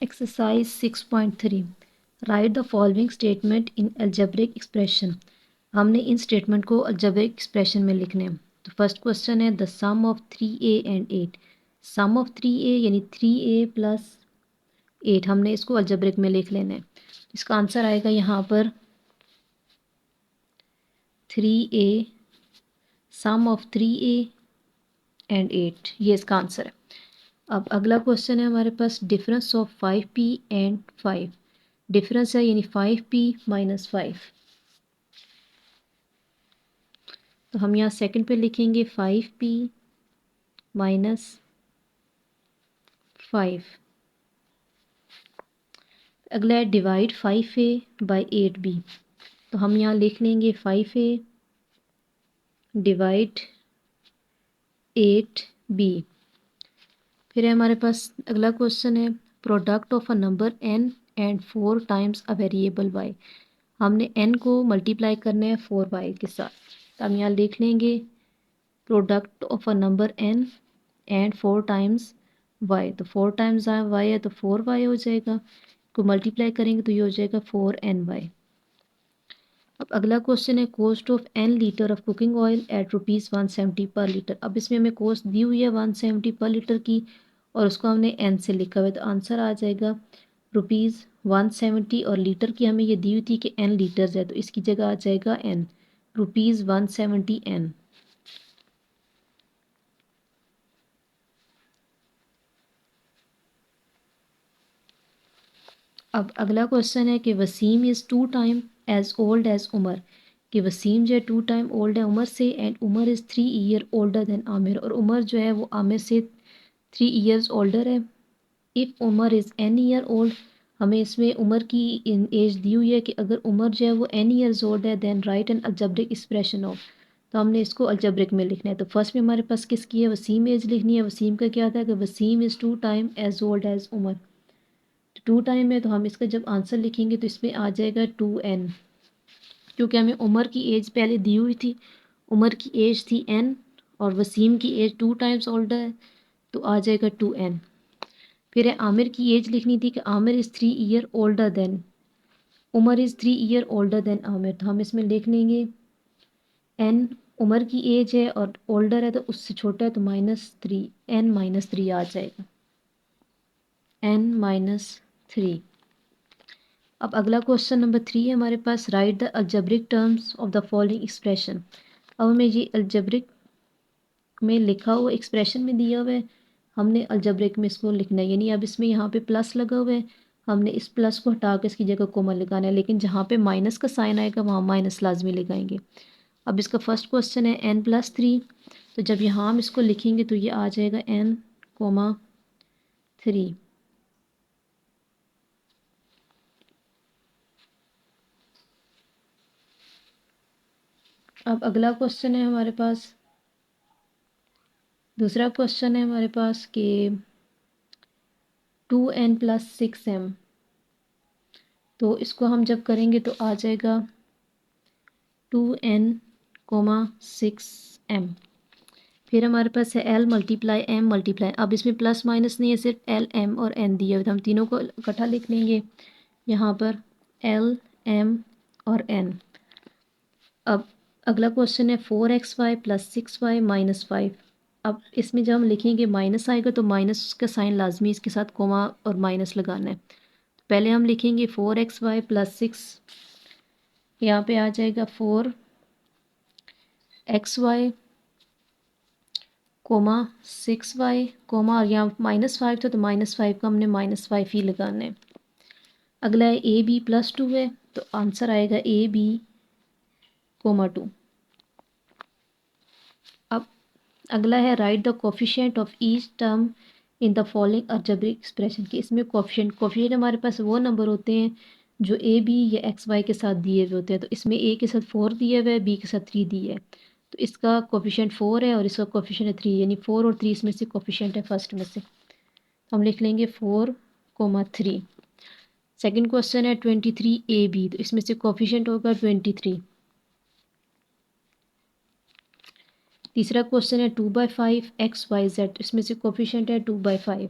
Exercise 6.3 write the following statement in algebraic expression. हमने इन statement को अलजेब्रिक एक्सप्रेशन में लिखने हैं। तो फर्स्ट क्वेश्चन है the sum of 3a and 8। Sum of 3a यानी 3a प्लस 8, हमने इसको अलजेब्रिक में लिख लेना है। इसका आंसर आएगा यहाँ पर 3a some of 3a and 8, ये इसका आंसर है। अब अगला क्वेश्चन है हमारे पास difference of 5p and 5। Difference है यानी 5p माइनस 5। तो हम यहाँ सेकंड पे लिखेंगे 5p माइनस 5। अगला है डिवाइड 5a बाई 8b। तो हम यहाँ लिख लेंगे 5a डिवाइड 8b। फिर है हमारे पास अगला क्वेश्चन है product of a number n and 4 times a variable y। हमने n को मल्टीप्लाई करना है 4y के साथ। तो हम यहाँ लिख लेंगे product of a number n and 4 times y। तो 4 टाइम्स y है तो 4y हो जाएगा, को मल्टीप्लाई करेंगे तो ये हो जाएगा 4ny। अब अगला क्वेश्चन है cost of n litre of cooking oil eight ₹170 पर लीटर। अब इसमें हमें कॉस्ट दी हुई है 170 पर लीटर की और उसको हमने n से लिखा हुआ है, तो आंसर आ जाएगा ₹170 और लीटर की हमें ये दी हुई थी कि n लीटर्स है, तो इसकी जगह आ जाएगा n, ₹170 n। अब अगला क्वेश्चन है कि Wasim is 2 time as old as Umar. कि वसीम जो है 2 टाइम ओल्ड है उमर से, and Umar is 3 year older than Aamir. और उमर जो है वो आमिर से 3 ईयर्स ओल्डर है। If Umar is n year old, हमें इसमें उमर की एज दी हुई है कि अगर उमर जो है वो n ईयर्स ओल्ड है then write an algebraic expression of. तो हमने इसको अलजेब्रिक में लिखना है। तो फर्स्ट में हमारे पास किसकी है, वसीम एज लिखनी है। वसीम का क्या था कि Wasim is 2 time as old as Umar. 2 time है तो हम इसका जब आंसर लिखेंगे तो इसमें आ जाएगा 2n, क्योंकि हमें उमर की एज पहले दी हुई थी। उमर की एज थी n और वसीम की एज 2 टाइम्स ओल्डर है, तो आ जाएगा 2n। फिर है आमिर की एज लिखनी थी कि Aamir is 3 year older than, Umar is 3 year older than Aamir. तो हम इसमें लिख लेंगे n उमर की एज है और ओल्डर है तो उससे छोटा है, तो -3, n-3 आ जाएगा, n-3। अब अगला क्वेश्चन नंबर 3 है हमारे पास write the algebraic terms of the following expression. अब हमें ये अलजेब्रिक में लिखा हुआ एक्सप्रेशन में दिया हुआ है, हमने अलजेब्रिक में इसको लिखना है। यानी अब इसमें यहाँ पे प्लस लगा हुआ है, हमने इस प्लस को हटा कर इसकी जगह कोमा लगाना है, लेकिन जहाँ पे माइनस का साइन आएगा वहाँ माइनस लाजमी लगाएंगे। अब इसका फर्स्ट क्वेश्चन है n+3। तो जब यहाँ हम इसको लिखेंगे तो ये आ जाएगा n,3। अब अगला क्वेश्चन है हमारे पास, दूसरा क्वेश्चन है हमारे पास कि 2n+6m। तो इसको हम जब करेंगे तो आ जाएगा 2n,6m। फिर हमारे पास है l मल्टीप्लाई m मल्टीप्लाई, अब इसमें प्लस माइनस नहीं है, सिर्फ l m और n दिया हुआ, तो हम तीनों को इकट्ठा लिख लेंगे यहाँ पर l m और n। अब अगला क्वेश्चन है 4xy + 6y - 5। अब इसमें जब हम लिखेंगे माइनस आएगा तो माइनस का साइन लाजमी इसके साथ कोमा और माइनस लगाना है। तो पहले हम लिखेंगे 4xy + 6, यहाँ पे आ जाएगा 4xy, कोमा 6y, कोमा और यहाँ -5 था तो -5 का हमने -5 ही लगाना है। अगला है ab + 2 है, तो आंसर आएगा ab, 2। अब अगला है right the coefficient of each term in the following algebraic expression. कि इसमें कोफिशिएंट हमारे पास वो नंबर होते हैं जो ए बी या एक्स वाई के साथ दिए हुए होते हैं। तो इसमें ए के साथ 4 दिया हुआ है, बी के साथ 3 दिया है, तो इसका कोफिशिएंट 4 है और इसका कोफिशिएंट है 3, यानी 4 और 3 इसमें से कोफिशिएंट है फर्स्ट में से। तो हम लिख लेंगे 4,3। सेकेंड क्वेश्चन है 23ab, तो इसमें से कोफिशिएंट होगा 23। तीसरा क्वेश्चन है 2/5 XYZ, इसमें से कोफिशिएंट है 2/5।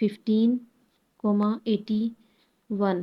15,81.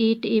8a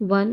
1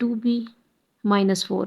2b - 4.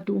2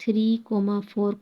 3, 4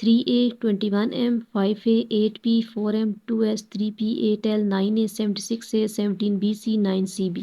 3a 21m 5a 8p 4m 2s 3p 8l 9a 76a 17bc 9cb.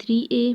3a،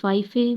5a،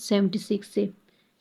76a.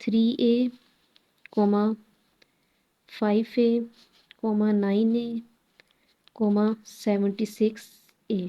3a, 5a, 9a, 76a.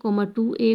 2a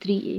3a.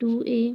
2a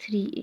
3a.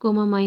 -y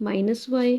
-y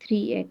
3x.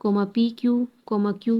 q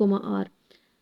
r.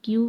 q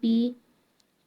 p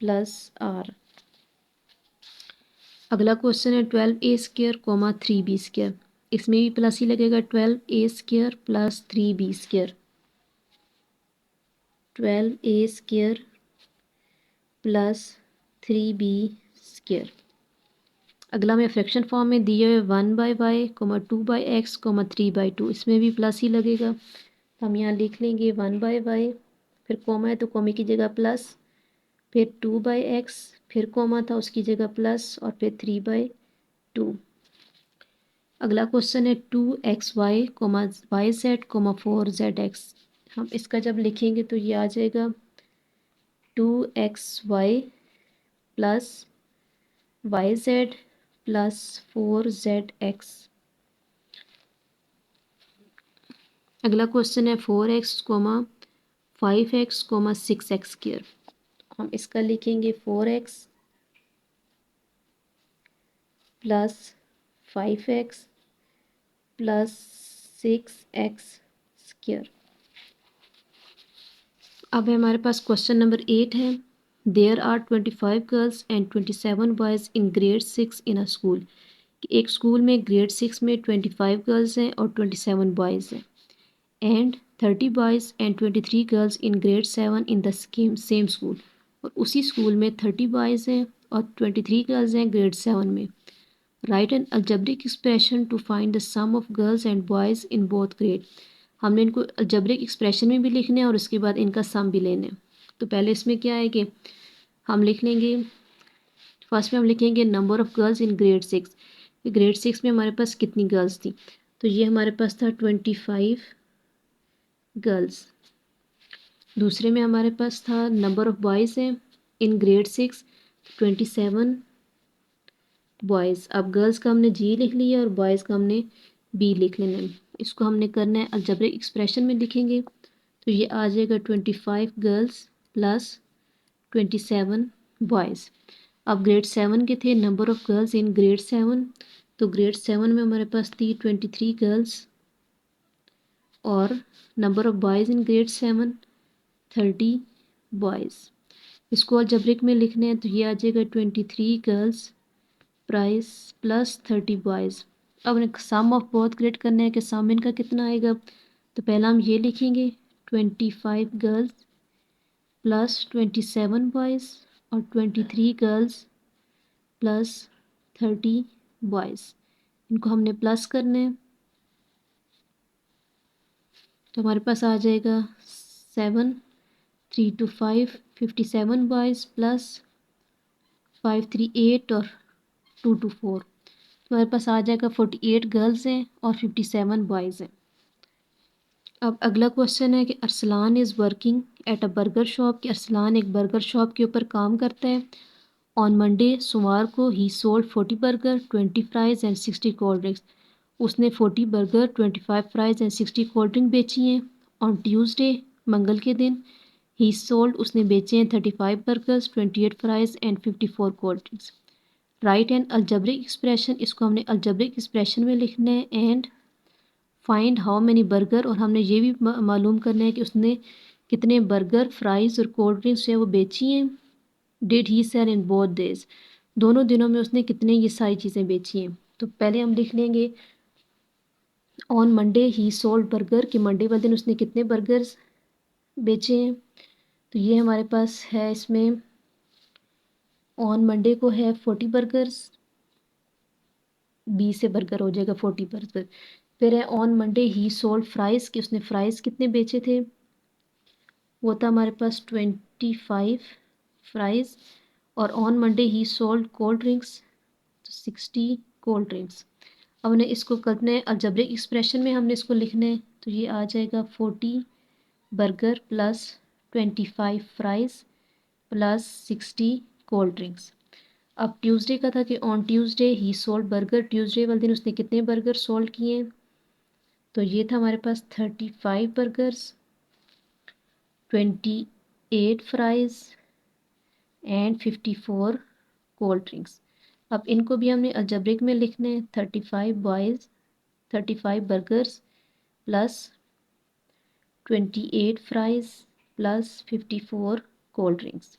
plus R. अगला question है 12a² coma 3b²। इसमें भी plus ही लगेगा, 12a² plus 3b²। 12a² plus 3b²। अगला में fraction form में दिए हुए 1/y, 2/x, 3/2। इसमें भी प्लस ही लगेगा। हम यहाँ लिख लेंगे 1/y, फिर कोमा है तो कोमे की जगह प्लस, फिर 2/x, फिर कोमा था उसकी जगह प्लस, और फिर 3/2। अगला क्वेश्चन है 2xy, yz, 4zx। हम इसका जब लिखेंगे तो ये आ जाएगा 2xy plus yz plus 4zx। अगला क्वेश्चन है 4x, 5x, 6x²। हम इसका लिखेंगे 4x plus 5x plus 6x²। अब हमारे पास क्वेश्चन नंबर 8 है। There are 25 girls and 27 boys in grade 6 in a school. एक स्कूल में ग्रेड 6 में 25 गर्ल्स हैं और 27 बॉयज़ हैं। And 30 boys and 23 girls in grade 7 in the same school. और उसी स्कूल में 30 बॉयज़ हैं और 23 गर्ल्स हैं ग्रेड 7 में। Write an algebraic expression to find the sum of girls and boys in both grade. हमने इनको अलजेब्रिक एक्सप्रेशन में भी लिखना है और उसके बाद इनका सम भी लेना है। तो पहले इसमें क्या है कि हम लिख लेंगे, फर्स्ट में हम लिखेंगे number of girls in grade 6। Grade 6 में हमारे पास कितनी गर्ल्स थी, तो ये हमारे पास था 25 गर्ल्स। दूसरे में हमारे पास था नंबर ऑफ़ बॉयज़ हैं इन ग्रेड 6, 27 बॉयज़। अब गर्ल्स का हमने जी लिख लिया और बॉयज़ का हमने बी लिख लेना है। इसको हमने करना है अलजेब्रिक एक्सप्रेशन में लिखेंगे तो ये आ जाएगा 25 गर्ल्स प्लस 27 बॉयज़। अब ग्रेड 7 के थे number of girls in grade 7, तो ग्रेड 7 में हमारे पास थी 23 गर्ल्स और number of boys in grade 7 30 boys. इसको अलजेब्रिक में लिखना है तो ये आ जाएगा 23 गर्ल्स प्राइस प्लस 30 बॉयज़। अब सम ऑफ बोथ ग्रेड करना है कि सम इनका कितना आएगा, तो पहला हम ये लिखेंगे 25 गर्ल्स प्लस 27 बॉयज़ और 23 गर्ल्स प्लस 30 बॉयज़। इनको हमने प्लस करना है तो हमारे पास आ जाएगा 7, 3 to 5, 57 बॉयज़ प्लस 5, 3, 8 और 2 to 4। तो हमारे पास आ जाएगा 48 गर्ल्स हैं और 57 बॉयज़ हैं। अब अगला क्वेश्चन है कि Arsalan is working at a burger shop. कि अरसलान एक बर्गर शॉप के ऊपर काम करता है। ऑन मंडे सोमवार को ही sold 40 burger, 20 fries and 60 cold drinks. उसने 40 burger, 25 fries and 60 cold drink बेची हैं। ऑन ट्यूसडे मंगल के दिन ही सोल्ड उसने बेचे हैं 35 burgers, 28 fries and 54 cold drinks. Right and algebraic expression, इसको हमने अलजेब्रिक एक्सप्रेशन में लिखना है। And find how many burger, और हमने ये भी मालूम करना है कि उसने कितने बर्गर, फ्राइज़ और कोल्ड ड्रिंक्स है वो बेची हैं। Did he sell in both days, दोनों दिनों में उसने कितने ये सारी चीज़ें बेची हैं। तो पहले हम लिख लेंगे on Monday he sold burger, कि मंडे वाले दिन उसने कितने बर्गर्स बेचे हैं। तो ये हमारे पास है, इसमें ऑन मंडे को है 40 बर्गर्स, बी से बर्गर हो जाएगा 40 बर्गर। फिर है on Monday he sold fries, कि उसने फ्राइज़ कितने बेचे थे, वो था हमारे पास 25 फ्राइज़। और on Monday he sold cold drinks, तो 60 कोल्ड ड्रिंक्स। अब हमने इसको करना है अलजेब्रिक एक्सप्रेशन में, हमने इसको लिखना है तो ये आ जाएगा 40 burger plus 25 fries plus 60 cold drinks. अब ट्यूसडे का था कि on Tuesday he sold burger, Tuesday वाले दिन उसने कितने बर्गर सोल्ड किए, तो ये था हमारे पास 35 burgers, 28 fries and 54 cold drinks. अब इनको भी हमने अलजेब्रिक में लिखना है 35 burgers plus 28 fries plus 54 cold drinks.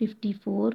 54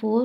4،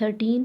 13،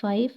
5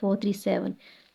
4 3 7،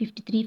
53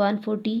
140